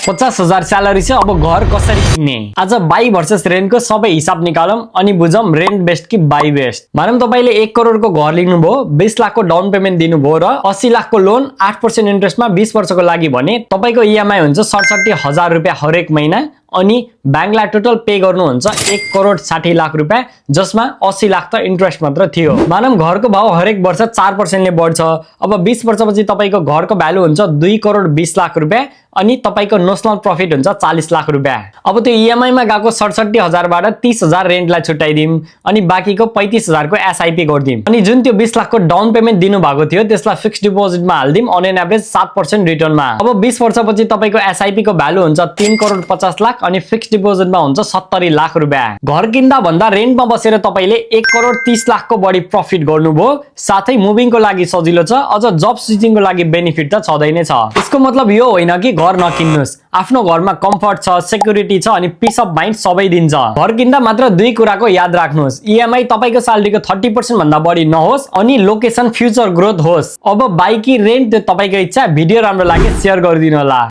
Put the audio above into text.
50,000 salary छ। अब घर कसरी किन्ने? आज बाई भर्सेस रेन्टको सबै हिसाब निकालौं अनि बुझौं रेन्ट बेस्ट कि बाई बेस्ट। भनौं तपाईले 1 करोडको घर लिनुभयो, 20 लाखको डाउन पेमेन्ट दिनुभयो र 80 लाखको लोन 8% इन्ट्रेस्टमा 20 वर्षको लागि भने तपाईको ईएमआई हुन्छ 67,000 रुपैयाँ हरेक महिना अनि ब्याङ्कलाई टोटल पे गर्नुहुन्छ 1 करोड 60 लाख रुपैयाँ, जसमा 80 लाख त इन्ट्रेस्ट मात्र थियो। मानौं घरको भाव हरेक वर्ष 4% ले बढ्छ। अब 20 वर्षपछि तपाईको घरको भ्यालु हुन्छ 2 करोड 20 लाख रुपैयाँ अनि तपाईको नोशनल प्रफिट हुन्छ 40 लाख रुपैयाँ। अब त्यो ईएमआई मा गएको 67,000 बाट 30,000 रेन्टलाई छुट्याइदिम अनि बाँकीको 35,000 को एसआईपी गर्दिम अनि जुन त्यो 20 लाखको डाउन पेमेन्ट दिनु भएको थियो त्यसलाई फिक्स्ड डिपोजिटमा हाल्दिम अन एन एभरेज 7% रिटर्नमा। अब 20 वर्षपछि तपाईको एसआईपी को भ्यालु हुन्छ 3 करोड 50 लाख अनि फिक्स्ड डिपोजिटमा हुन्छ 70 लाख रुपैयाँ। घर किन्दा भन्दा रेन्टमा बसेर तपाईले 1 करोड 30 लाखको बढी प्रफिट गर्नुभयो, साथै मुभिङको लागि सजिलो छ, अझ जब स्विचिङको लागि बेनिफिट त छँदै नै छ। यसको मतलब यो होइन कि घर नकिन्नुस्। आफ्नो घरमा कम्फर्ट छ, सेक्युरिटी छ अनि पीस अफ माइन्ड सबै दिन्छ। घर किन्दा मात्र दुई कुराको याद राख्नुहोस्, ईएमआई तपाईको सैलरीको 30% भन्दा बढी नहोस् अनि लोकेसन फ्युचर ग्रोथ होस्। अब बाइकी रेन्ट त्यो तपाईको इच्छा। भिडियो राम्रो लागे शेयर गरिदिनु होला।